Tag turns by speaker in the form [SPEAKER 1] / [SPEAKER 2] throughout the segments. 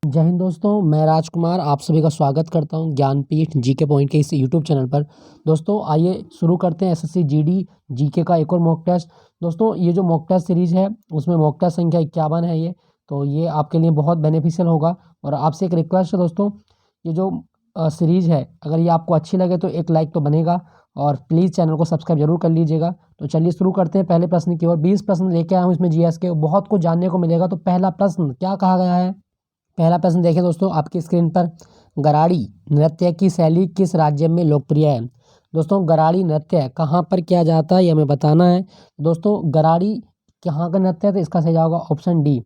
[SPEAKER 1] जय हिंद दोस्तों, मैं राजकुमार आप सभी का स्वागत करता हूं ज्ञानपीठ जीके पॉइंट के इस यूट्यूब चैनल पर। दोस्तों आइए शुरू करते हैं एसएससी जीडी जीके का एक और मॉक टेस्ट। दोस्तों ये जो मॉक टेस्ट सीरीज़ है उसमें मॉक टेस्ट संख्या 51 है ये, तो ये आपके लिए बहुत बेनिफिशियल होगा। और आपसे एक रिक्वेस्ट है दोस्तों, ये जो सीरीज़ है अगर ये आपको अच्छी लगे तो एक लाइक तो बनेगा और प्लीज़ चैनल को सब्सक्राइब जरूर कर लीजिएगा। तो चलिए शुरू करते हैं पहले प्रश्न की ओर। 20 प्रश्न लेके आया हूँ इसमें जीएस के, बहुत कुछ जानने को मिलेगा। तो पहला प्रश्न क्या कहा गया है, पहला प्रश्न देखिए दोस्तों आपकी स्क्रीन पर। गराड़ी नृत्य की शैली किस राज्य में लोकप्रिय है? दोस्तों गराड़ी नृत्य कहाँ पर किया जाता है ये हमें बताना है। दोस्तों गराड़ी कहाँ का नृत्य है, तो इसका सही होगा ऑप्शन डी,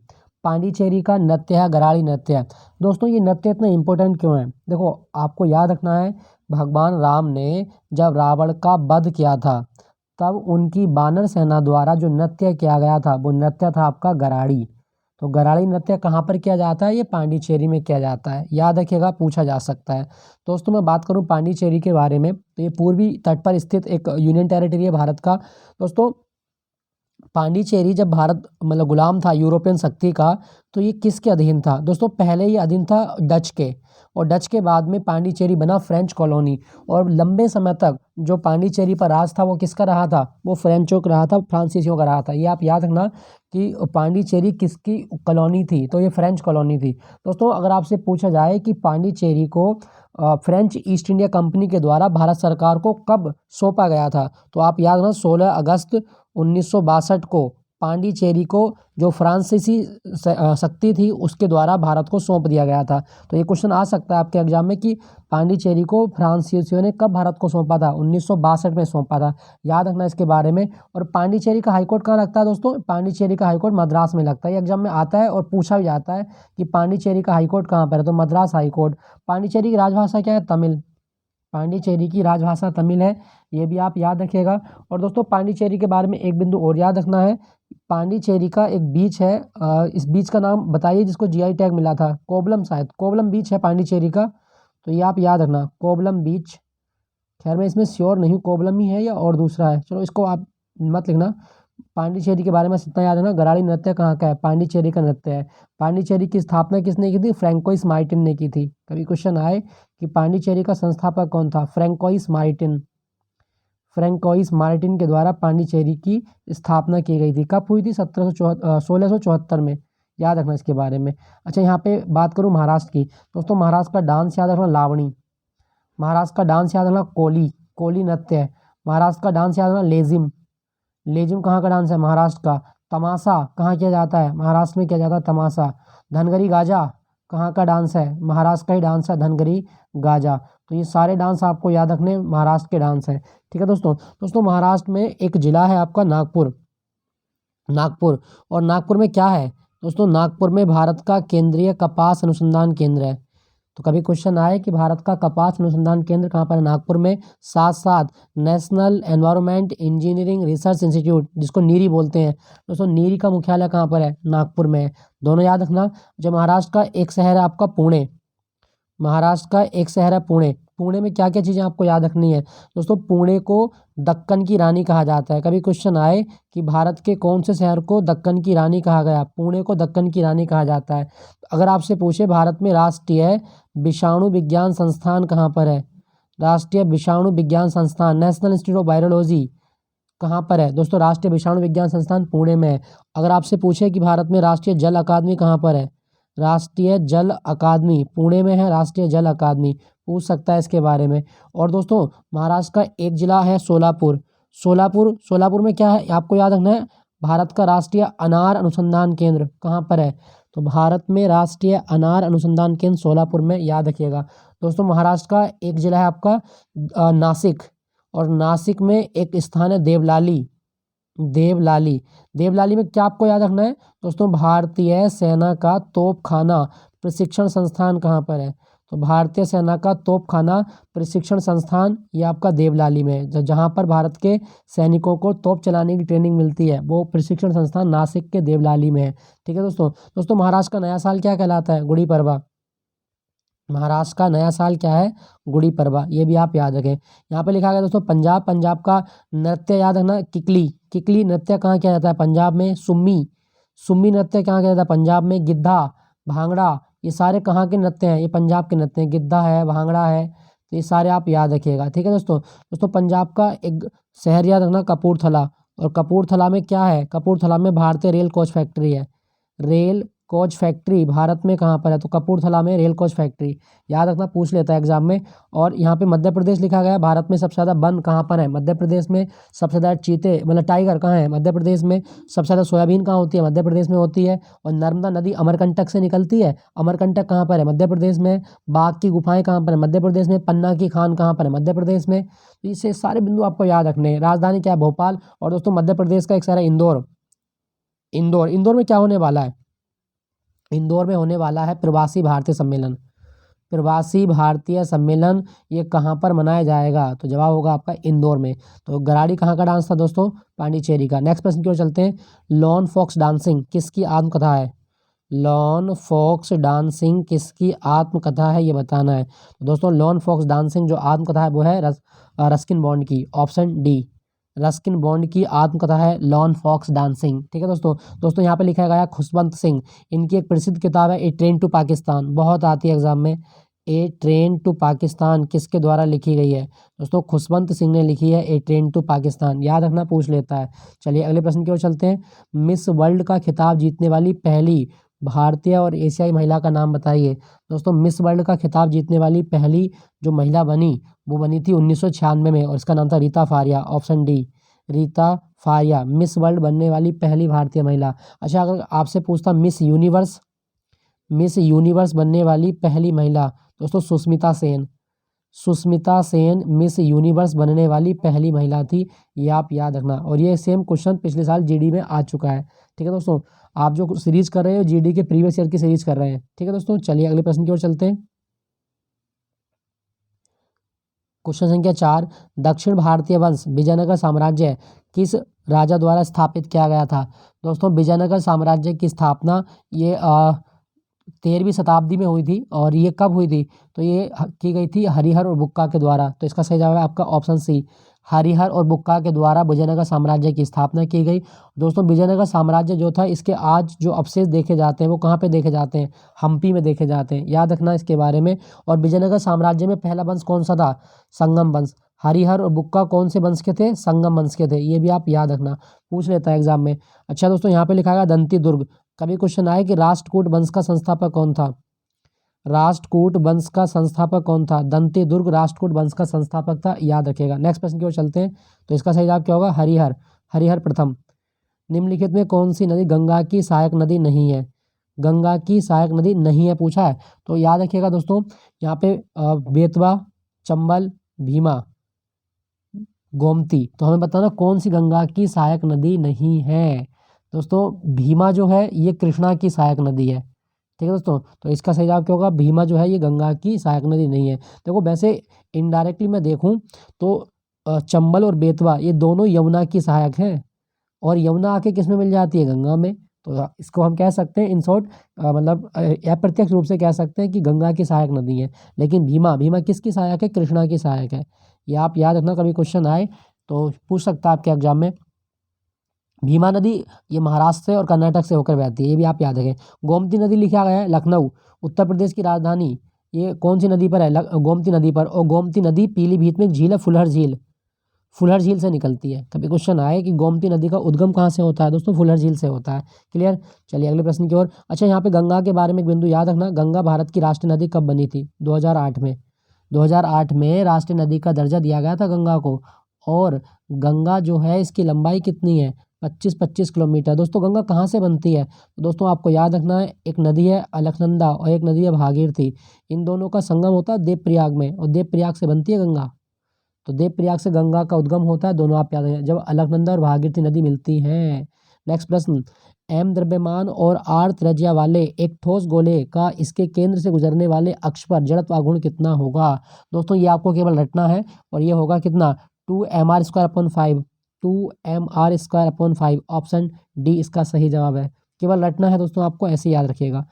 [SPEAKER 1] पांडिचेरी का नृत्य है गराड़ी नृत्य। दोस्तों ये नृत्य इतना इंपॉर्टेंट क्यों है, देखो आपको याद रखना है, भगवान राम ने जब रावण का वध किया था तब उनकी वानर सेना द्वारा जो नृत्य किया गया था वो नृत्य था आपका गराड़ी। तो गराड़ी नृत्य कहाँ पर किया जाता है, ये पांडिचेरी में किया जाता है, याद रखिएगा पूछा जा सकता है। दोस्तों मैं बात करूँ पांडिचेरी के बारे में, तो ये पूर्वी तट पर स्थित एक यूनियन टेरिटरी है भारत का। दोस्तों पांडिचेरी जब भारत मतलब गुलाम था यूरोपियन शक्ति का, तो ये किसके अधीन था? दोस्तों पहले ये अधीन था डच के, और डच के बाद में पांडिचेरी बना फ्रेंच कॉलोनी। और लंबे समय तक जो पांडिचेरी पर राज था वो किसका रहा था, वो फ्रेंचों का रहा था, फ्रांसीसियों का रहा था। ये आप याद रखना कि पांडिचेरी किसकी कॉलोनी थी, तो ये फ्रेंच कॉलोनी थी। दोस्तों अगर आपसे पूछा जाए कि पांडिचेरी को फ्रेंच ईस्ट इंडिया कंपनी के द्वारा भारत सरकार को कब सौंपा गया था, तो आप याद रखना 16 अगस्त 1962 को पांडिचेरी को जो फ्रांसीसी शक्ति थी उसके द्वारा भारत को सौंप दिया गया था। तो ये क्वेश्चन आ सकता है आपके एग्जाम में कि पांडिचेरी को फ्रांसीसियों ने कब भारत को सौंपा था, 1962 में सौंपा था, याद रखना इसके बारे में। और पांडिचेरी का हाईकोर्ट कहाँ लगता है दोस्तों, पांडिचेरी का हाईकोर्ट मद्रास में लगता है। ये एग्जाम में आता है और पूछा भी जाता है कि पांडिचेरी का हाईकोर्ट कहाँ पर है, तो मद्रास हाईकोर्ट। पांडिचेरी की राजभाषा क्या है, तमिल। पांडिचेरी की राजभाषा तमिल है, ये भी आप याद रखिएगा। और दोस्तों पांडिचेरी के बारे में एक बिंदु और याद रखना है, पांडिचेरी का एक बीच है, इस बीच का नाम बताइए जिसको जीआई टैग मिला था, कोवलम, शायद कोवलम बीच है पांडिचेरी का, तो ये आप याद रखना कोवलम बीच। खैर मैं इसमें श्योर नहीं हूँ कोवलम ही है या और दूसरा है, चलो इसको आप मत लिखना। पांडिचेरी के बारे में इतना याद है ना, गराड़ी नृत्य कहाँ का है, पांडिचेरी का नृत्य है। पांडिचेरी की स्थापना किसने की थी, फ्रैंकोइस मार्टिन ने की थी। कभी क्वेश्चन आए कि पांडिचेरी का संस्थापक कौन था, फ्रैंकोइस मार्टिन। फ्रैंकोइस मार्टिन के द्वारा पांडिचेरी की स्थापना की गई थी। कब हुई थी, 1674 में, याद रखना इसके बारे में। अच्छा यहाँ पे बात करूँ महाराष्ट्र की, दोस्तों महाराष्ट्र का डांस याद रखना लावणी। महाराष्ट्र का डांस याद रखना कोली, कोली नृत्य है। महाराष्ट्र का डांस याद रखना लेजिम, लेजिम कहाँ का डांस है, महाराष्ट्र का। तमाशा कहाँ किया जाता है, महाराष्ट्र में किया जाता है तमाशा। धनगरी गाजा कहाँ का डांस है, महाराष्ट्र का ही डांस है धनगरी गाजा। तो ये सारे डांस आपको याद रखने महाराष्ट्र के डांस हैं, ठीक है दोस्तों। दोस्तों महाराष्ट्र में एक जिला है आपका नागपुर, नागपुर। और नागपुर में क्या है दोस्तों, नागपुर में भारत का केंद्रीय कपास अनुसंधान केंद्र है। तो कभी क्वेश्चन आए कि भारत का कपास अनुसंधान केंद्र कहाँ पर है, नागपुर में। साथ साथ national environment engineering research institute जिसको नीरी बोलते हैं, दोस्तों नीरी का मुख्यालय कहाँ पर है, नागपुर में है। दोनों याद रखना। जो महाराष्ट्र का एक शहर है आपका पुणे, महाराष्ट्र का एक शहर है पुणे। पुणे में क्या क्या चीज़ें आपको याद रखनी है दोस्तों, पुणे को दक्कन की रानी कहा जाता है। कभी क्वेश्चन आए कि भारत के कौन से शहर को दक्कन की रानी कहा गया, पुणे को दक्कन की रानी कहा जाता है। अगर आपसे पूछे भारत में राष्ट्रीय विषाणु विज्ञान संस्थान कहाँ पर है, राष्ट्रीय विषाणु विज्ञान संस्थान नेशनल इंस्टीट्यूट ऑफ वायरोलॉजी कहाँ पर है, दोस्तों राष्ट्रीय विषाणु विज्ञान संस्थान पुणे में है। अगर आपसे पूछे कि भारत में राष्ट्रीय जल अकादमी कहाँ पर है, राष्ट्रीय जल अकादमी पुणे में है, राष्ट्रीय जल अकादमी, पूछ सकता है इसके बारे में। और दोस्तों महाराष्ट्र का एक जिला है सोलापुर, सोलापुर, सोलापुर में क्या है आपको याद रखना है, भारत का राष्ट्रीय अनार अनुसंधान केंद्र कहाँ पर है, तो भारत में राष्ट्रीय अनार अनुसंधान केंद्र सोलापुर में, याद रखिएगा। दोस्तों महाराष्ट्र का एक जिला है आपका नासिक, और नासिक में एक स्थान है देवलाली, देवलाली। देवलाली में क्या आपको याद रखना है दोस्तों, भारतीय सेना का तोपखाना प्रशिक्षण संस्थान कहाँ पर है, तो भारतीय सेना का तोपखाना प्रशिक्षण संस्थान ये आपका देवलाली में है। जहाँ पर भारत के सैनिकों को तोप चलाने की ट्रेनिंग मिलती है वो प्रशिक्षण संस्थान नासिक के देवलाली में है, ठीक है दोस्तों। दोस्तों महाराष्ट्र का नया साल क्या कहलाता है, गुड़ी पड़वा। महाराष्ट्र का नया साल क्या है, गुड़ी पड़वा, ये भी आप याद रखें। यहाँ पे लिखा गया दोस्तों पंजाब, पंजाब का नृत्य याद रखना किकली, किकली नृत्य कहाँ किया जाता है, पंजाब में। सुम्मी, सुम्मी नृत्य कहाँ किया जाता है, पंजाब में। गिद्धा, भांगड़ा ये सारे कहाँ के नृत्य हैं, ये पंजाब के नृत्य हैं, गिद्धा है, भांगड़ा है, तो ये सारे आप याद रखिएगा। ठीक है दोस्तों। दोस्तों पंजाब का एक शहर याद रखना, कपूरथला। और कपूरथला में क्या है, कपूरथला में भारतीय रेल कोच फैक्ट्री है। रेल कोच फैक्ट्री भारत में कहाँ पर है, तो कपूरथला में रेल कोच फैक्ट्री याद रखना, पूछ लेता है एग्जाम में। और यहाँ पे मध्य प्रदेश लिखा गया है, भारत में सबसे ज़्यादा वन कहाँ पर है, मध्य प्रदेश में सबसे ज़्यादा चीते मतलब टाइगर कहाँ है, मध्य प्रदेश में। सबसे ज़्यादा सोयाबीन कहाँ होती है, मध्य प्रदेश में होती है। और नर्मदा नदी अमरकंटक से निकलती है, अमरकंटक कहाँ पर है, मध्य प्रदेश में। बाघ की गुफाएं कहाँ पर है, मध्य प्रदेश में। पन्ना की खान कहाँ पर है, मध्य प्रदेश में। तो इससे सारे बिंदु आपको याद रखने हैं। राजधानी क्या है, भोपाल। और दोस्तों मध्य प्रदेश का एक शहर है इंदौर। इंदौर, इंदौर में क्या होने वाला है, इंदौर में होने वाला है प्रवासी भारतीय सम्मेलन। प्रवासी भारतीय सम्मेलन ये कहाँ पर मनाया जाएगा, तो जवाब होगा आपका इंदौर में। तो गराड़ी कहाँ का डांस था दोस्तों, पांडिचेरी का। नेक्स्ट प्रश्न की ओर चलते हैं। लॉन फॉक्स डांसिंग किसकी आत्मकथा है, लॉन फॉक्स डांसिंग किसकी आत्मकथा है, ये बताना है। तो दोस्तों लॉन फॉक्स डांसिंग जो आत्मकथा है वो है रस्किन बॉन्ड की, ऑप्शन डी। रस्किन बॉन्ड की आत्मकथा है लॉन फॉक्स डांसिंग। ठीक है दोस्तों। दोस्तों यहाँ पे लिखा गया है खुशवंत सिंह, इनकी एक प्रसिद्ध किताब है ए ट्रेन टू पाकिस्तान, बहुत आती है एग्जाम में। ए ट्रेन टू पाकिस्तान किसके द्वारा लिखी गई है, दोस्तों खुशवंत सिंह ने लिखी है ए ट्रेन टू पाकिस्तान, याद रखना, पूछ लेता है। चलिए अगले प्रश्न की ओर चलते हैं। मिस वर्ल्ड का खिताब जीतने वाली पहली भारतीय और एशियाई महिला का नाम बताइए। दोस्तों मिस वर्ल्ड का खिताब जीतने वाली पहली जो महिला बनी वो बनी थी 1996 में, और इसका नाम था Reita Faria, option D. Reita Faria miss world बनने वाली पहली भारतीय महिला। अच्छा अगर आपसे पूछता मिस यूनिवर्स, मिस यूनिवर्स बनने वाली पहली महिला, दोस्तों सुष्मिता सेन। सुष्मिता सेन मिस यूनिवर्स बनने वाली पहली महिला थी, ये आप याद रखना। और ये सेम क्वेश्चन पिछले साल जीडी में आ चुका है। ठीक है दोस्तों, आप जो सीरीज कर रहे हो जीडी के प्रीवियस ईयर की सीरीज कर रहे हैं। ठीक है दोस्तों, चलिए अगले प्रश्न की ओर चलते हैं। क्वेश्चन संख्या 4, दक्षिण भारतीय वंश विजयनगर साम्राज्य किस राजा द्वारा स्थापित किया गया था। दोस्तों विजयनगर साम्राज्य की स्थापना ये 13वीं शताब्दी में हुई थी। और ये कब हुई थी, तो ये की गई थी हरिहर और बुक्का के द्वारा। तो इसका सही जवाब है आपका ऑप्शन सी, हरिहर और बुक्का के द्वारा विजयनगर साम्राज्य की स्थापना की गई। दोस्तों विजयनगर साम्राज्य जो था इसके आज जो अवशेष देखे जाते हैं वो कहाँ पे देखे जाते हैं, हम्पी में देखे जाते हैं, याद रखना इसके बारे में। और विजयनगर साम्राज्य में पहला वंश कौन सा था, संगम वंश। हरिहर और बुक्का कौन से वंश के थे, संगम वंश के थे, ये भी आप याद रखना, पूछ लेता है एग्जाम में। अच्छा दोस्तों यहाँ पे लिखा गया दंती दुर्ग, कभी क्वेश्चन आए कि राष्ट्रकूट वंश का संस्थापक कौन था, राष्ट्रकूट वंश का संस्थापक कौन था, दंती दुर्ग राष्ट्रकूट वंश का संस्थापक था, याद रखिएगा। नेक्स्ट प्रश्न की ओर चलते हैं। तो इसका सही जवाब क्या होगा, हरिहर, हरिहर प्रथम। निम्नलिखित में कौन सी नदी गंगा की सहायक नदी नहीं है, गंगा की सहायक नदी नहीं है पूछा है। तो याद रखिएगा दोस्तों यहाँ पे बेतवा, चंबल, भीमा, गोमती। तो हमें बताना कौन सी गंगा की सहायक नदी नहीं है। दोस्तों भीमा जो है ये कृष्णा की सहायक नदी है। ठीक है दोस्तों, तो इसका सही जवाब क्या होगा, भीमा जो है ये गंगा की सहायक नदी नहीं है। देखो वैसे इनडायरेक्टली मैं देखूं तो चंबल और बेतवा ये दोनों यमुना की सहायक हैं, और यमुना आके किस में मिल जाती है, गंगा में। तो इसको हम कह सकते हैं इन शॉर्ट मतलब अप्रत्यक्ष रूप से कह सकते हैं कि गंगा की सहायक नदी है। लेकिन भीमा, भीमा किसकी सहायक है, कृष्णा की सहायक है, ये आप याद रखना, कभी क्वेश्चन आए तो पूछ सकता है आपके एग्जाम में। भीमा नदी ये महाराष्ट्र से और कर्नाटक से होकर बहती है, ये भी आप याद रखें। गोमती नदी लिखा गया है लखनऊ, उत्तर प्रदेश की राजधानी, ये कौन सी नदी पर है, गोमती नदी पर। और गोमती नदी पीलीभीत में एक झील है, फुलहर झील, फुलहर झील से निकलती है। कभी क्वेश्चन आए कि गोमती नदी का उद्गम कहाँ से होता है, दोस्तों फुलहर झील से होता है। क्लियर, चलिए अगले प्रश्न की ओर। अच्छा यहाँ पे गंगा के बारे में एक बिंदु याद रखना, गंगा भारत की राष्ट्रीय नदी कब बनी थी, 2008 में। 2008 में राष्ट्रीय नदी का दर्जा दिया गया था गंगा को। और गंगा जो है इसकी लंबाई कितनी है, 25 किलोमीटर। दोस्तों गंगा कहाँ से बनती है, तो दोस्तों आपको याद रखना है एक नदी है अलकनंदा और एक नदी है भागीरथी, इन दोनों का संगम होता है देवप्रयाग में, और देवप्रयाग से बनती है गंगा। तो देवप्रयाग से गंगा का उद्गम होता है, दोनों आप याद रखें, जब अलकनंदा और भागीरथी नदी मिलती हैं। नेक्स्ट प्रश्न, एम द्रव्यमान और आर त्रिज्या वाले एक ठोस गोले का इसके केंद्र से गुजरने वाले अक्ष पर जड़त्व आघूर्ण कितना होगा। दोस्तों ये आपको केवल रटना है, और ये होगा कितना, 2mr² 2mr², ऑप्शन डी इसका सही जवाब है। केवल रटना है दोस्तों, आपको ऐसे याद रखिएगा।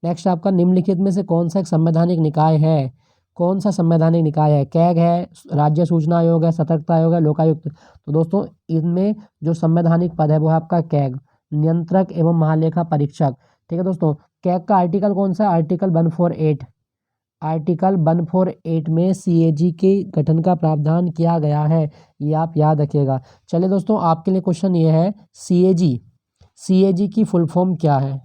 [SPEAKER 1] नेक्स्ट आपका निम्नलिखित में से कौन सा एक संवैधानिक निकाय है, कौन सा संवैधानिक निकाय है, कैग है, राज्य सूचना आयोग है, सतर्कता आयोग है, लोकायुक्त। तो दोस्तों इनमें जो संवैधानिक पद है वो है आपका कैग, नियंत्रक एवं महालेखा परीक्षक। ठीक है दोस्तों। कैग का आर्टिकल कौन सा है? आर्टिकल 148। आर्टिकल 148 में सीएजी के गठन का प्रावधान किया गया है, ये आप याद रखिएगा। चलिए दोस्तों, आपके लिए क्वेश्चन ये है, सीएजी, सीएजी की फुल फॉर्म क्या है?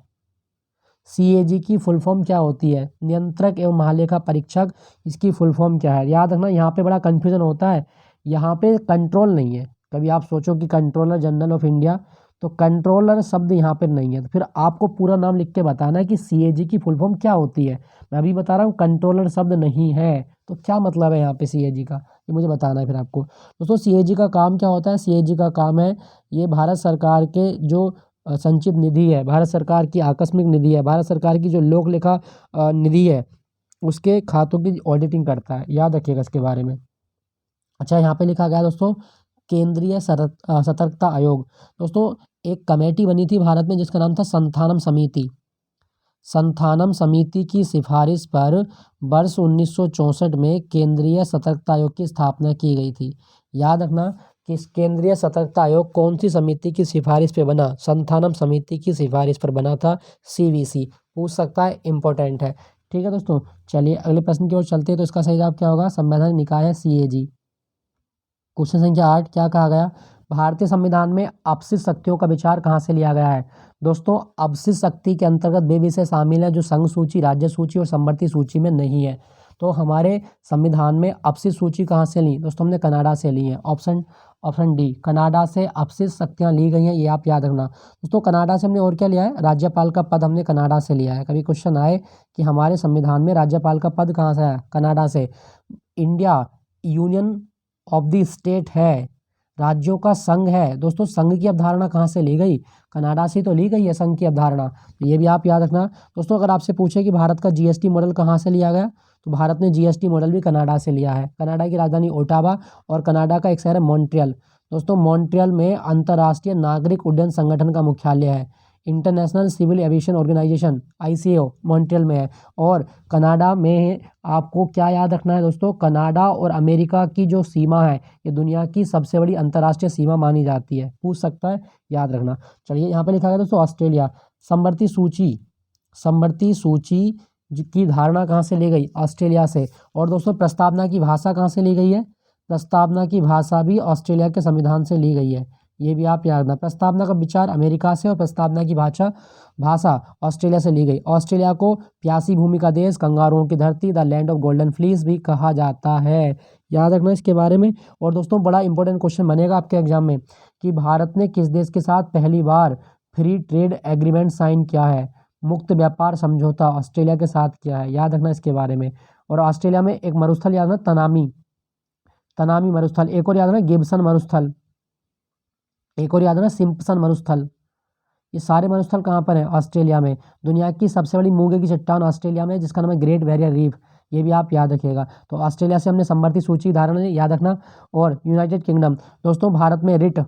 [SPEAKER 1] सीएजी की फुल फॉर्म क्या होती है? नियंत्रक एवं महालेखा परीक्षक, इसकी फुल फॉर्म क्या है? याद रखना, यहाँ पे बड़ा कन्फ्यूजन होता है, यहाँ पे कंट्रोल नहीं है। कभी आप सोचो कि कंट्रोलर जनरल ऑफ इंडिया, तो कंट्रोलर शब्द यहाँ पर नहीं है, तो फिर आपको पूरा नाम लिख के बताना है कि सीएजी की फुल फॉर्म क्या होती है। मैं अभी बता रहा हूँ कंट्रोलर शब्द नहीं है, तो क्या मतलब है यहाँ पे सीएजी का, ये मुझे बताना है फिर आपको। दोस्तों सीएजी का काम क्या होता है? सीएजी का काम है, ये भारत सरकार के जो संचित निधि है, भारत सरकार की आकस्मिक निधि है, भारत सरकार की जो लोक लेखा निधि है, उसके खातों की ऑडिटिंग करता है, याद रखिएगा इसके बारे में। अच्छा, यहाँ पे लिखा गया दोस्तों केंद्रीय सतर्कता आयोग। दोस्तों एक कमेटी बनी थी भारत में जिसका नाम था संथानम समिति। संथानम समिति की सिफारिश पर वर्ष 1964 में केंद्रीय सतर्कता आयोग की स्थापना की गई थी। याद रखना कि इस केंद्रीय सतर्कता आयोग कौन सी समिति की सिफारिश पे बना? संथानम समिति की सिफारिश पर बना था, सीवीसी। पूछ सकता है, इंपॉर्टेंट है। ठीक है दोस्तों, चलिए अगले प्रश्न की ओर चलते हैं। तो इसका सही जवाब क्या होगा? संवैधानिक निकाय है सीएजी। क्वेश्चन संख्या 8, क्या कहा गया? भारतीय संविधान में अपशिष्ट शक्तियों का विचार कहाँ से लिया गया है? दोस्तों अपशिष्ट शक्ति के अंतर्गत वे विषय शामिल हैं जो संघ सूची, राज्य सूची और समवर्ती सूची में नहीं है। तो हमारे संविधान में अपशिष्ट सूची कहाँ से ली? दोस्तों हमने कनाडा से ली है। ऑप्शन ऑप्शन डी, कनाडा से अपशिष्ट शक्तियाँ ली गई हैं, ये आप याद रखना। दोस्तों कनाडा से हमने और क्या लिया है? राज्यपाल का पद हमने कनाडा से लिया है। कभी क्वेश्चन आए कि हमारे संविधान में राज्यपाल का पद कहाँ से आया? कनाडा से। India union of the state है, राज्यों का संघ है। दोस्तों संघ की अवधारणा कहाँ से ली गई? कनाडा से तो ली गई है संघ की अवधारणा, तो ये भी आप याद रखना। दोस्तों अगर आपसे पूछे कि भारत का जीएसटी मॉडल कहाँ से लिया गया, तो भारत ने जीएसटी मॉडल भी कनाडा से लिया है। कनाडा की राजधानी ओटावा और कनाडा का एक शहर है मॉन्ट्रियल। दोस्तों मॉन्ट्रियल में अंतर्राष्ट्रीय नागरिक उड्डयन संगठन का मुख्यालय है। International Civil Aviation Organisation ICAO Montreal में है। और कनाडा में आपको क्या याद रखना है दोस्तों? कनाडा और अमेरिका की जो सीमा है, ये दुनिया की सबसे बड़ी अंतर्राष्ट्रीय सीमा मानी जाती है। पूछ सकता है, याद रखना। चलिए यहाँ पे लिखा गया दोस्तों ऑस्ट्रेलिया, समवर्ती सूची, समवर्ती सूची की धारणा कहाँ से ली गई? ऑस्ट्रेलिया से। और दोस्तों प्रस्तावना की भाषा कहाँ से ली गई है? प्रस्तावना की भाषा भी ऑस्ट्रेलिया के संविधान से ली गई है, ये भी आप याद रखना। प्रस्तावना का विचार अमेरिका से और प्रस्तावना की भाषा भाषा ऑस्ट्रेलिया से ली गई। ऑस्ट्रेलिया को प्यासी भूमि का देश, कंगारुओं की धरती, the land of golden fleece भी कहा जाता है, याद रखना इसके बारे में। और दोस्तों बड़ा इंपॉर्टेंट क्वेश्चन बनेगा आपके एग्जाम में कि भारत ने किस देश के साथ पहली बार फ्री ट्रेड एग्रीमेंट साइन किया है? मुक्त व्यापार समझौता ऑस्ट्रेलिया के साथ किया है, याद रखना इसके बारे में। और ऑस्ट्रेलिया में एक मरुस्थल याद रखना, तनामी, तनामी मरुस्थल। एक और याद रखना गिब्सन मरुस्थल, एक और याद रखना सिम्पसन मरुस्थल। ये सारे मरुस्थल कहाँ पर है? ऑस्ट्रेलिया में। दुनिया की सबसे बड़ी मूंगे की चट्टान ऑस्ट्रेलिया में, जिसका नाम है ग्रेट बैरियर रीफ, ये भी आप याद रखिएगा। तो ऑस्ट्रेलिया से हमने समवर्ती सूची धारणा याद रखना। और यूनाइटेड किंगडम, दोस्तों भारत में रिट,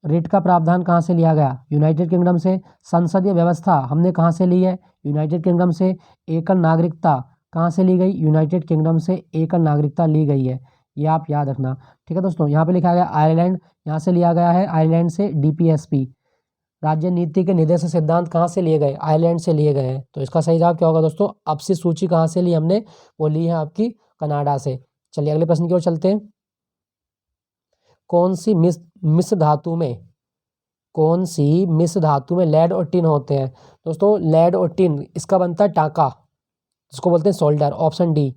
[SPEAKER 1] रिट का प्रावधान कहाँ से लिया गया? यूनाइटेड किंगडम से। संसदीय व्यवस्था हमने कहाँ से ली है? यूनाइटेड किंगडम से। एकल नागरिकता कहाँ से ली गई? यूनाइटेड किंगडम से एकल नागरिकता ली गई है, ये आप याद रखना। ठीक है दोस्तों, यहाँ पे लिखा गया आयरलैंड, यहाँ से लिया गया है आयरलैंड से डीपीएसपी, राज्य नीति के निर्देशक सिद्धांत कहाँ से लिए गए? आयरलैंड से लिए गए हैं। तो इसका सही जवाब क्या होगा दोस्तों? अपशिष्ट सूची कहाँ से ली हमने? वो ली है आपकी कनाडा से। चलिए अगले प्रश्न की ओर चलते हैं। कौन सी मिश्र धातु में, कौन सी मिश्र धातु में लेड और टिन होते हैं? दोस्तों लेड और टिन, इसका बनता है टांका, जिसको बोलते हैं solder. Option D,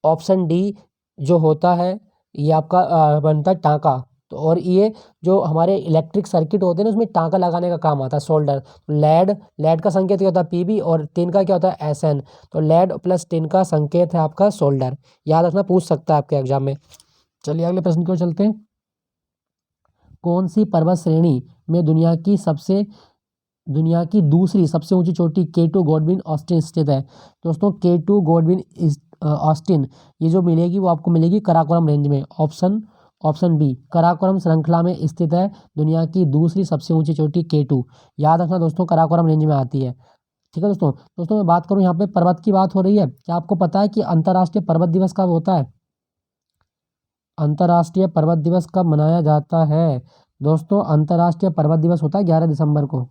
[SPEAKER 1] option D जो होता है ये आपका बनता है टांका। तो और ये जो हमारे इलेक्ट्रिक सर्किट होते हैं ना, उसमें टांका लगाने का काम आता है सोल्डर। लेड, लेड का संकेत क्या होता है? पीबी, और टिन का क्या होता है? एसएन। तो लेड प्लस टिन का संकेत है आपका सोल्डर, याद रखना, पूछ सकता है आपके एग्जाम में। चलिए अगले प्रश्न की ओर चलते हैं। कौन सी पर्वत श्रेणी में दुनिया की दूसरी सबसे ऊंची चोटी K2 गॉडविन ऑस्टिन स्थित है? दोस्तों K2 गॉडविन ऑस्टिन ये जो मिलेगी वो आपको मिलेगी कराकोरम रेंज में। ऑप्शन बी, कराकोरम श्रृंखला में स्थित है दुनिया की दूसरी सबसे ऊंची चोटी K2, याद रखना दोस्तों, कराकोरम रेंज में आती है। ठीक है दोस्तों। दोस्तों मैं बात करूं, यहाँ पे पर्वत की बात हो रही है, क्या आपको पता है कि अंतर्राष्ट्रीय पर्वत दिवस कब होता है? अंतर्राष्ट्रीय पर्वत दिवस कब मनाया जाता है? दोस्तों अंतर्राष्ट्रीय पर्वत दिवस होता है 11 दिसंबर को।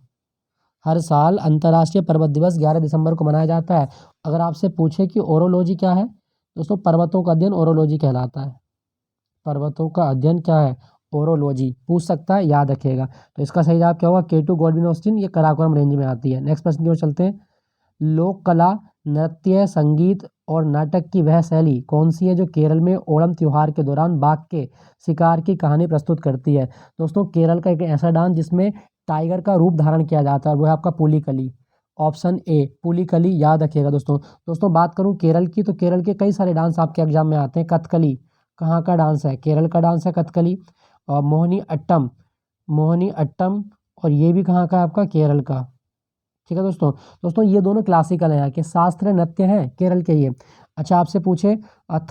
[SPEAKER 1] हर साल अंतर्राष्ट्रीय पर्वत दिवस 11 दिसंबर को मनाया जाता है। अगर आपसे पूछे कि ओरोलॉजी क्या है, दोस्तों पर्वतों का अध्ययन ओरोलॉजी कहलाता है। पर्वतों का अध्ययन क्या है? ओरोलॉजी पूछ सकता है, याद रखिएगा। तो इसका सही जवाब क्या होगा? K2 गॉडविन ऑस्टिन, ये कराकोरम रेंज में आती है। नेक्स्ट प्रश्न की ओर चलते हैं। लोक कला, नृत्य, संगीत और नाटक की वह शैली कौन सी है जो केरल में ओणम त्योहार के दौरान बाघ के शिकार की कहानी प्रस्तुत करती है? दोस्तों केरल का एक ऐसा डांस जिसमें टाइगर का रूप धारण किया जाता है, वो है आपका पुलिकली। ऑप्शन ए पुलिकली, याद रखिएगा दोस्तों। दोस्तों बात करूं केरल की, तो केरल के कई सारे डांस आपके एग्जाम में आते हैं। कथकली कहाँ का डांस है? केरल का डांस है कथकली। और मोहिनी अट्टम, मोहिनी अट्टम, और ये भी कहाँ का है? आपका केरल का। ठीक है दोस्तों। दोस्तों ये दोनों क्लासिकल हैं, यहाँ के शास्त्रीय नृत्य हैं केरल के ये। अच्छा आपसे पूछे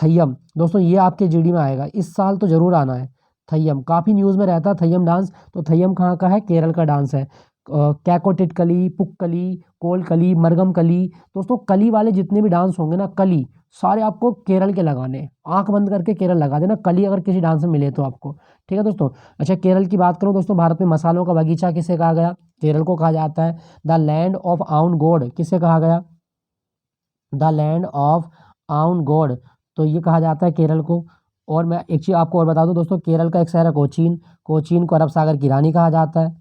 [SPEAKER 1] थय्यम, दोस्तों ये आपके जीडी में आएगा, इस साल तो जरूर आना है। थय्यम काफ़ी न्यूज़ में रहता है थय्यम डांस, तो थय्यम कहाँ का है? केरल का डांस है। कैकोटिटकली, पुक्कली, कोलकली, मरगमकली, दोस्तों कली वाले जितने भी डांस होंगे ना, कली सारे आपको केरल के लगाने, आंख बंद करके केरल लगा देना कली अगर किसी डांस में मिले तो आपको। ठीक है दोस्तों। अच्छा केरल की बात करूँ दोस्तों, भारत में मसालों का बगीचा किसे कहा गया? केरल को कहा जाता है। द लैंड ऑफ आउन गॉड किसे कहा गया? द लैंड ऑफ आउन गॉड, तो ये कहा जाता है केरल को। और मैं एक चीज़ आपको और बता दूं दोस्तों, केरल का एक शहर है कोचीन, कोचीन को अरब सागर की रानी कहा जाता है।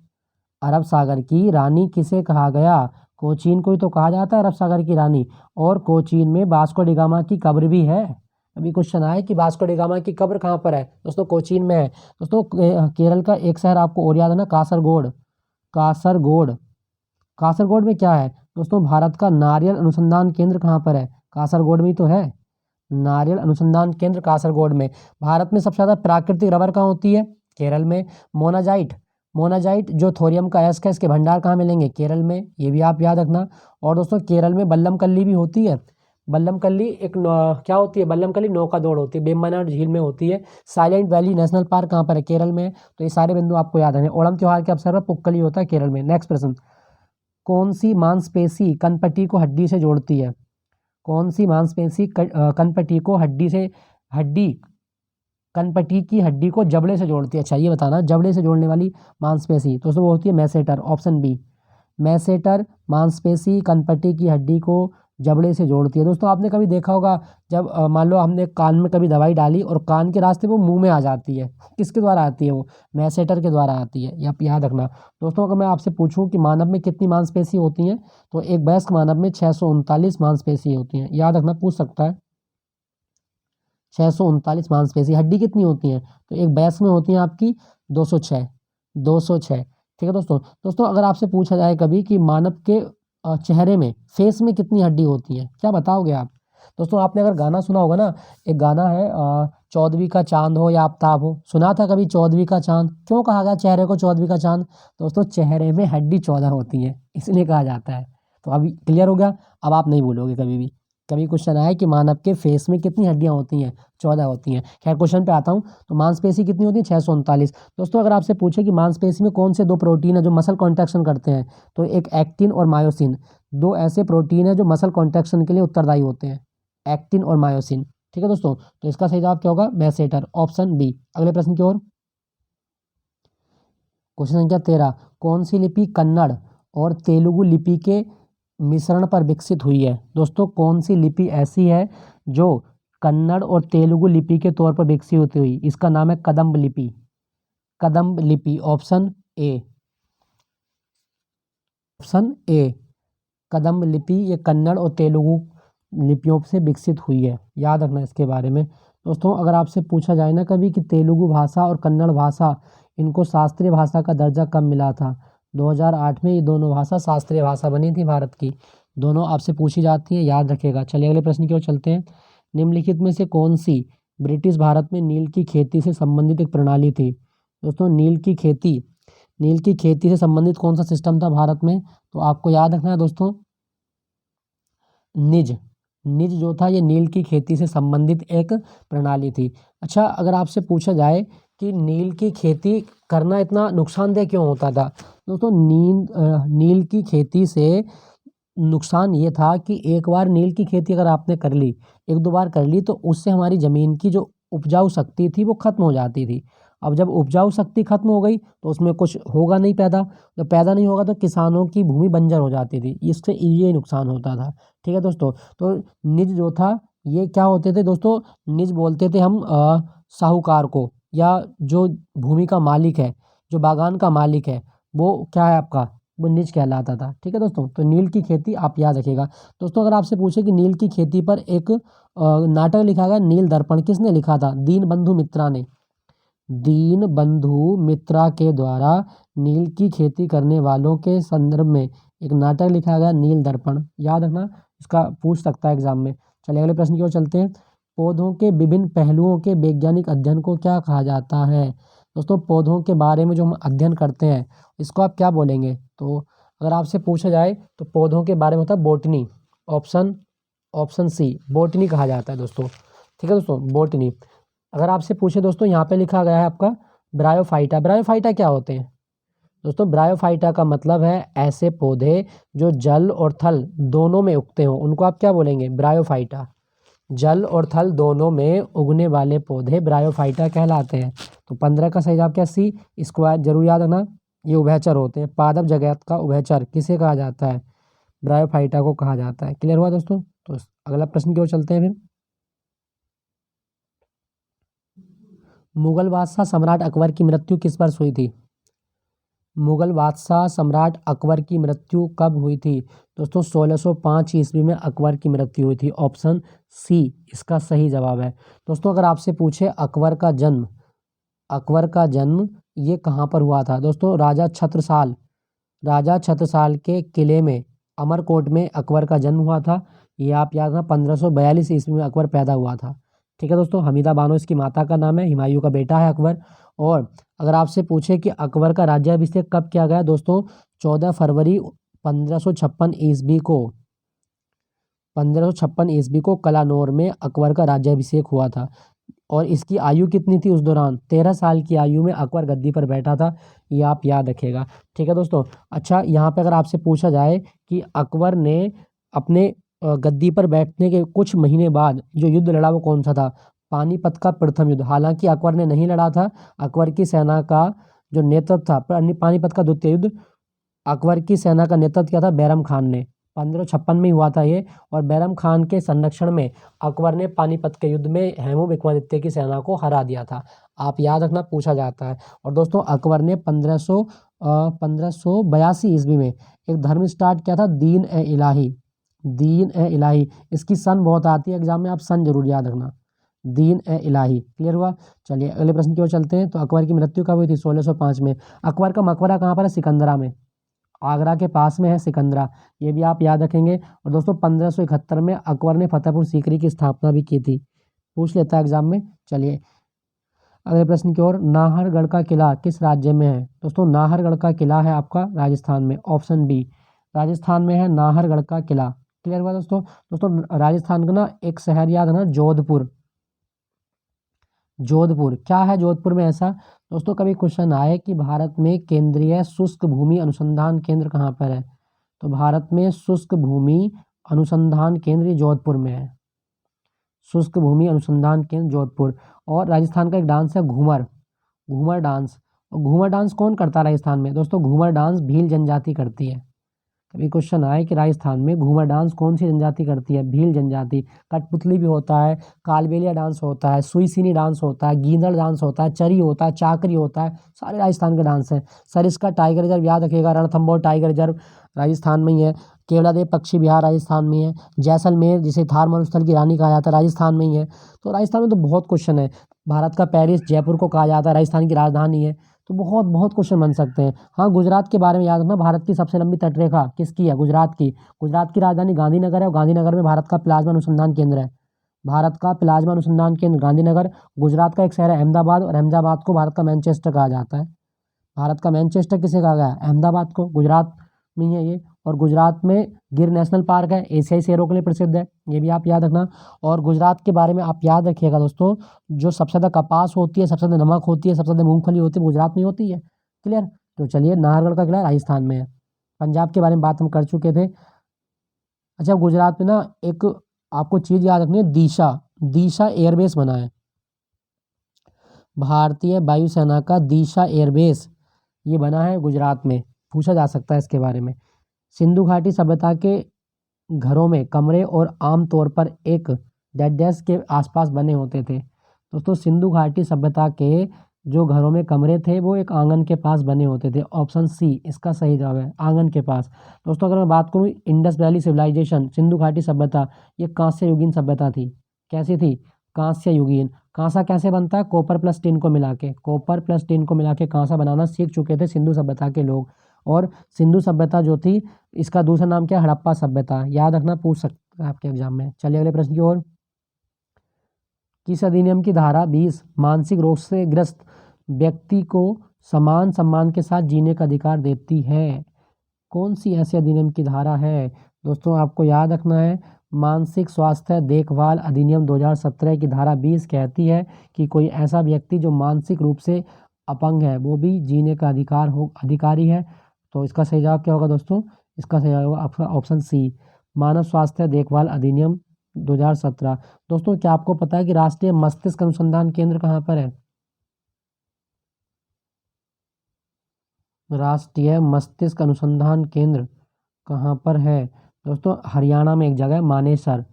[SPEAKER 1] अरब सागर की रानी किसे कहा गया? कोचीन को ही तो कहा जाता है अरब सागर की रानी। और कोचीन में वास्को डी गामा की कब्र भी है। अभी क्वेश्चन आया कि वास्को डी गामा की कब्र कहाँ पर है? दोस्तों कोचीन में है। दोस्तों केरल का एक शहर आपको और याद है ना, कासरगोड। कासरगोड, कासरगोड में क्या है? दोस्तों भारत का नारियल अनुसंधान केंद्र कहाँ पर है? कासरगोड में ही तो है। नारियल अनुसंधान केंद्र कासरगोड में। भारत में सबसे ज़्यादा प्राकृतिक रबर कहाँ होती है? केरल में। मोनाजाइट, मोनाजाइट जो थोरियम का अयस्क है, इसके भंडार कहाँ मिलेंगे? केरल में, ये भी आप याद रखना। और दोस्तों केरल में बल्लम कल्ली भी होती है। बल्लम कल्ली एक क्या होती है? बल्लम कल्ली नौका दौड़ होती है, वेम्बनाड झील में होती है। साइलेंट वैली नेशनल पार्क कहाँ पर है? केरल में। तो ये सारे बिंदु आपको याद रखने। ओणम त्योहार के अवसर पर पुक्कली होता है केरल में। नेक्स्ट प्रश्न, कौन सी मांसपेशी कनपटी को हड्डी से जोड़ती है? कौन सी मांसपेशी कनपटी को हड्डी कनपटी की हड्डी को जबड़े से जोड़ती है? अच्छा ये बताना, जबड़े से जोड़ने वाली मांसपेशी तो वो होती है मैसेटर। ऑप्शन बी, मैसेटर मांसपेशी कनपटी की हड्डी को जबड़े से जोड़ती है। दोस्तों आपने कभी देखा होगा, जब मान लो हमने कान में कभी दवाई डाली और कान के रास्ते वो मुंह में आ जाती है, किसके द्वारा आती है? वो मैसेटर के द्वारा आती है, ये आप याद रखना। दोस्तों अगर मैं आपसे पूछूं कि मानव में कितनी मांसपेशी होती हैं, तो एक वयस्क मानव में 639 मांसपेशी होती हैं, याद रखना, पूछ सकता है। 639 मांसपेशी। हड्डी कितनी होती हैं? तो एक वयस्क में होती हैं आपकी 206, 206। ठीक है दोस्तों। दोस्तों अगर आपसे पूछा जाए कभी कि मानव के चेहरे में, फेस में कितनी हड्डी होती है, क्या बताओगे आप? दोस्तों आपने अगर गाना सुना होगा ना, एक गाना है चौदहवीं का चांद हो या आफ्ताब हो, सुना था कभी? चौदहवीं का चांद क्यों कहा गया चेहरे को चौदहवीं का चांद? दोस्तों चेहरे में हड्डी 14 होती है, इसलिए कहा जाता है। तो अभी क्लियर हो गया, अब आप नहीं भूलोगे कभी भी। कभी क्वेश्चन आया कि मानव के फेस में कितनी हड्डियां होती हैं? 14 होती हैं। खैर क्वेश्चन पे आता हूँ। तो मांसपेशी कितनी होती है? 639। दोस्तों अगर आपसे पूछे कि मांसपेशी में कौन से दो प्रोटीन है जो मसल कॉन्ट्रैक्शन करते हैं, तो एक एक्टिन और मायोसिन, दो ऐसे प्रोटीन है जो मसल कॉन्ट्रैक्शन के लिए उत्तरदायी होते हैं, एक्टिन और मायोसिन। ठीक है दोस्तों। तो इसका सही जवाब क्या होगा? मैसेटर। Option B. अगले प्रश्न की ओर। क्वेश्चन संख्या 13, कौन सी लिपि कन्नड़ और तेलुगु लिपि के मिश्रण पर विकसित हुई है? दोस्तों कौन सी लिपि ऐसी है जो कन्नड़ और तेलुगु लिपि के तौर पर विकसित हुई? इसका नाम है कदम्ब लिपि। कदम्ब लिपि। ऑप्शन ए, ऑप्शन ए कदम्ब लिपि, ये कन्नड़ और तेलुगु लिपियों से विकसित हुई है, याद रखना इसके बारे में। दोस्तों अगर आपसे पूछा जाए ना कभी कि तेलुगु भाषा और कन्नड़ भाषा, इनको शास्त्रीय भाषा का दर्जा कब मिला था? 2008 में ये दोनों भाषा शास्त्रीय भाषा बनी थी भारत की। दोनों आपसे पूछी जाती हैं, याद रखिएगा। चलिए अगले प्रश्न की ओर चलते हैं। निम्नलिखित में से कौन सी ब्रिटिश भारत में नील की खेती से संबंधित एक प्रणाली थी? दोस्तों नील की खेती से संबंधित कौन सा सिस्टम था भारत में? तो आपको याद रखना है दोस्तों, निज, निज जो था ये नील की खेती से संबंधित एक प्रणाली थी। अच्छा अगर आपसे पूछा जाए कि नील की खेती करना इतना नुकसानदेह क्यों होता था? दोस्तों नील की खेती से नुकसान ये था कि एक बार नील की खेती अगर आपने कर ली, एक दो बार कर ली, तो उससे हमारी ज़मीन की जो उपजाऊ शक्ति थी वो खत्म हो जाती थी। अब जब उपजाऊ शक्ति खत्म हो गई तो उसमें कुछ होगा नहीं पैदा, जब पैदा नहीं होगा तो किसानों की भूमि बंजर हो जाती थी, इससे ये नुकसान होता था। ठीक है दोस्तों, तो निज जो था ये क्या होते थे दोस्तों, निज बोलते थे हम साहूकार को, या जो भूमि का मालिक है, जो बागान का मालिक है, वो क्या है आपका, वो निज कहलाता था। ठीक है दोस्तों, तो नील की खेती आप याद रखिएगा। दोस्तों अगर आपसे पूछे कि नील की खेती पर एक नाटक लिखा गया नील दर्पण, किसने लिखा था, दीन बंधु मित्रा ने। दीन बंधु मित्रा के द्वारा नील की खेती करने वालों के संदर्भ में एक नाटक लिखा गया नील दर्पण, याद रखना, इसका पूछ सकता है एग्जाम में। चलिए अगले प्रश्न की ओर चलते हैं। पौधों के विभिन्न पहलुओं के वैज्ञानिक अध्ययन को क्या कहा जाता है। दोस्तों पौधों के बारे में जो हम अध्ययन करते हैं इसको आप क्या बोलेंगे, तो अगर आपसे पूछा जाए तो पौधों के बारे में होता है botany, option option C botany कहा जाता है दोस्तों। ठीक है दोस्तों, बोटनी। अगर आपसे पूछे दोस्तों, यहाँ पे लिखा गया है आपका ब्रायोफाइटा। ब्रायोफाइटा क्या होते हैं दोस्तों, ब्रायोफाइटा का मतलब है ऐसे पौधे जो जल और थल दोनों में उगते हो, उनको आप क्या बोलेंगे, ब्रायोफाइटा। जल और थल दोनों में उगने वाले पौधे ब्रायोफाइटा कहलाते हैं। तो 15 का सही जवाब क्या, सी। इसको जरूर याद रखना, ये उभयचर होते हैं। पादप जगत का उभयचर किसे कहा जाता है, ब्रायोफाइटा को कहा जाता है। क्लियर हुआ दोस्तों, तो अगला प्रश्न की ओर चलते हैं फिर। मुगल बादशाह सम्राट अकबर की मृत्यु किस वर्ष हुई थी। मुगल बादशाह सम्राट अकबर की मृत्यु कब हुई थी दोस्तों, 1605 ईस्वी में अकबर की मृत्यु हुई थी। ऑप्शन सी इसका सही जवाब है। दोस्तों अगर आपसे पूछे अकबर का जन्म ये कहाँ पर हुआ था दोस्तों, राजा छत्रसाल के किले में, अमरकोट में अकबर का जन्म हुआ था। ये आप याद रखना, 1542 ईस्वी में अकबर पैदा हुआ था। ठीक है दोस्तों, हमीदा बानो इसकी माता का नाम है, हुमायूं का बेटा है अकबर। और अगर आपसे पूछे कि अकबर का राज्याभिषेक कब किया गया दोस्तों, 14 फरवरी 1556 ईस्वी को 1556 ईस्वी को कलानौर में अकबर का राज्याभिषेक हुआ था। और इसकी आयु कितनी थी उस दौरान, 13 साल की आयु में अकबर गद्दी पर बैठा था, ये आप याद रखिएगा। ठीक है दोस्तों, अच्छा यहाँ पे अगर आपसे पूछा जाए कि अकबर ने अपने गद्दी पर बैठने के कुछ महीने बाद जो युद्ध लड़ा वो कौन सा था, पानीपत का प्रथम युद्ध। हालांकि अकबर ने नहीं लड़ा था, अकबर की सेना का जो नेतृत्व था, पानीपत का द्वितीय युद्ध अकबर की सेना का नेतृत्व किया था बैरम खान ने, 1556 में हुआ था ये। और बैरम खान के संरक्षण में अकबर ने पानीपत के युद्ध में हेमू विक्रमादित्य की सेना को हरा दिया था, आप याद रखना, पूछा जाता है। और दोस्तों अकबर ने 1582 ईस्वी में एक धर्म स्टार्ट किया था, दीन ए इलाही। इसकी सन बहुत आती है एग्जाम में, आप सन जरूर याद रखना, दीन ए इलाही। क्लियर हुआ, चलिए अगले प्रश्न की ओर चलते हैं। तो अकबर की मृत्यु कब हुई थी, 1605 में। अकबर का मकबरा कहाँ पर है, सिकंदरा में, आगरा के पास में है सिकंदरा, ये भी आप याद रखेंगे। और दोस्तों 1571 में अकबर ने फतेहपुर सीकरी की स्थापना भी की थी, पूछ लेता है एग्जाम में। चलिए अगले प्रश्न की ओर। नाहरगढ़ का किला किस राज्य में है दोस्तों, नाहरगढ़ का किला है आपका राजस्थान में, ऑप्शन बी, राजस्थान में है नाहरगढ़ का किला। क्लियर हुआ दोस्तों। दोस्तों राजस्थान का ना एक शहर याद है ना, जोधपुर। जोधपुर क्या है जोधपुर में ऐसा दोस्तों, कभी क्वेश्चन आए कि भारत में केंद्रीय शुष्क भूमि अनुसंधान केंद्र कहाँ पर है, तो भारत में शुष्क भूमि अनुसंधान केंद्र जोधपुर में है, शुष्क भूमि अनुसंधान केंद्र जोधपुर। और राजस्थान का एक डांस है घूमर, घूमर डांस। और घूमर डांस कौन करता है राजस्थान में दोस्तों, घूमर डांस भील जनजाति करती है। कभी क्वेश्चन आए कि राजस्थान में घूमर डांस कौन सी जनजाति करती है, भील जनजाति। कठपुतली भी होता है, कालबेलिया डांस होता है, सुईसिनी डांस होता है, गींदड़ डांस होता है, चरी होता है, चाकरी होता है, सारे राजस्थान के डांस हैं। सरिस्का टाइगर रिजर्व याद रखिएगा, रणथंभौर टाइगर रिजर्व राजस्थान में ही है। केवलादेव पक्षी विहार राजस्थान में ही है। जैसलमेर जिसे थार मरुस्थल की रानी कहा जाता है राजस्थान में ही है। तो राजस्थान में तो बहुत क्वेश्चन है। भारत का पेरिस जयपुर को कहा जाता है, राजस्थान की राजधानी है। तो बहुत बहुत क्वेश्चन बन सकते हैं। हाँ गुजरात के बारे में याद रखना, भारत की सबसे लंबी तटरेखा किसकी है, गुजरात की। गुजरात की राजधानी गांधीनगर है, और गांधीनगर में भारत का प्लाज्मा अनुसंधान केंद्र है। भारत का प्लाज्मा अनुसंधान केंद्र गांधीनगर। गुजरात का एक शहर है अहमदाबाद, और अहमदाबाद को भारत का मैनचेस्टर कहा जाता है। भारत का मैनचेस्टर किसे कहा गया है, अहमदाबाद को, गुजरात में ही है ये। और गुजरात में गिर नेशनल पार्क है, एशियाई शेरों के लिए प्रसिद्ध है, ये भी आप याद रखना। और गुजरात के बारे में आप याद रखिएगा दोस्तों, जो सबसे ज़्यादा कपास होती है, सबसे ज़्यादा नमक होती है, सबसे ज़्यादा मूंगफली होती है, गुजरात में होती है। क्लियर। तो चलिए नाहरगढ़ का किला राजस्थान में है। पंजाब के बारे में बात हम कर चुके थे। अच्छा गुजरात में ना एक आपको चीज़ याद रखनी है, दीशा, दीशा एयरबेस बना है। भारतीय वायुसेना का दिशा एयरबेस ये बना है गुजरात में, पूछा जा सकता है इसके बारे में। सिंधु घाटी सभ्यता के घरों में कमरे और आम तौर पर एक डैश के आसपास बने होते थे। दोस्तों सिंधु घाटी सभ्यता के जो घरों में कमरे थे वो एक आंगन के पास बने होते थे। ऑप्शन सी इसका सही जवाब है, आंगन के पास। दोस्तों अगर मैं बात करूँ इंडस वैली सिविलाइजेशन, सिंधु घाटी सभ्यता, ये कांस्य युगीन सभ्यता थी। कैसी थी? कांस्य युगीन। कांसा कैसे बनता है? कॉपर प्लस टिन को मिला के, कॉपर प्लस टिन को मिला के कांसा बनाना सीख चुके थे सिंधु सभ्यता के लोग। और सिंधु सभ्यता जो थी इसका दूसरा नाम क्या है? हड़प्पा सभ्यता। याद रखना, पूछ सकता है आपके एग्जाम में। चलिए अगले प्रश्न की ओर। किस अधिनियम की धारा 20 मानसिक रोग से ग्रस्त व्यक्ति को समान सम्मान के साथ जीने का अधिकार देती है? कौन सी ऐसी अधिनियम की धारा है? दोस्तों आपको याद रखना है, मानसिक स्वास्थ्य देखभाल अधिनियम 2017 की धारा 20 कहती है कि कोई ऐसा व्यक्ति जो मानसिक रूप से अपंग है वो भी जीने का अधिकारी है। तो इसका सही जवाब क्या होगा दोस्तों? इसका सही जवाब होगा आपका ऑप्शन सी, मानव स्वास्थ्य देखभाल अधिनियम 2017। दोस्तों क्या आपको पता है कि राष्ट्रीय मस्तिष्क अनुसंधान केंद्र कहाँ पर है? राष्ट्रीय मस्तिष्क अनुसंधान केंद्र कहाँ पर है? दोस्तों हरियाणा में एक जगह है मानेसर,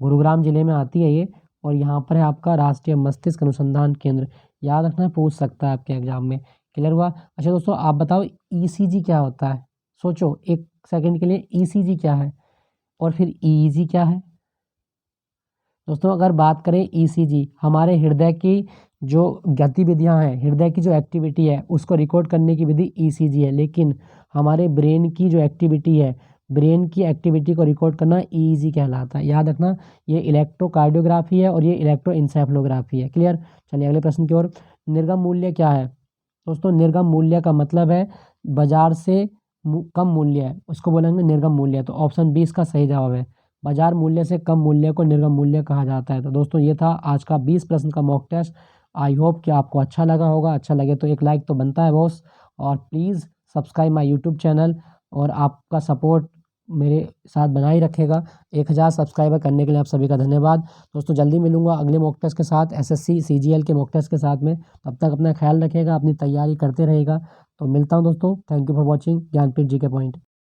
[SPEAKER 1] गुरुग्राम जिले में आती है ये, और यहाँ पर है आपका राष्ट्रीय मस्तिष्क अनुसंधान केंद्र। याद रखना, पूछ सकता है आपके एग्जाम में। क्लियर हुआ? अच्छा दोस्तों आप बताओ ईसीजी क्या होता है? सोचो एक सेकंड के लिए, ईसीजी क्या है और फिर ईईजी क्या है? दोस्तों अगर बात करें ईसीजी, हमारे हृदय की जो गतिविधियां हैं, हृदय की जो एक्टिविटी है उसको रिकॉर्ड करने की विधि ईसीजी है। लेकिन हमारे ब्रेन की जो एक्टिविटी है, ब्रेन की एक्टिविटी को रिकॉर्ड करना ईईजी कहलाता है। याद रखना, ये इलेक्ट्रोकार्डियोग्राफी है और ये इलेक्ट्रोइंसेफेलोग्राफी है। क्लियर? चलिए अगले प्रश्न की ओर। निर्गम मूल्य क्या है? दोस्तों निर्गम मूल्य का मतलब है बाजार से कम मूल्य है, उसको बोलेंगे निर्गम मूल्य। तो ऑप्शन 20 का सही जवाब है, बाजार मूल्य से कम मूल्य को निर्गम मूल्य कहा जाता है। तो दोस्तों ये था आज का 20 प्रश्न का मॉक टेस्ट। आई होप कि आपको अच्छा लगा होगा। अच्छा लगे तो एक लाइक तो बनता है बॉस, और please subscribe my YouTube channel. और आपका सपोर्ट मेरे साथ बनाए रखेगा। 1000 सब्सक्राइबर करने के लिए आप सभी का धन्यवाद। दोस्तों जल्दी मिलूंगा अगले मॉक टेस्ट के साथ, एसएससी सीजीएल के मॉक टेस्ट के साथ में। तब तक अपना ख्याल रखिएगा, अपनी तैयारी करते रहेगा। तो मिलता हूँ दोस्तों। Thank you for watching Gyanpeeth ji के पॉइंट।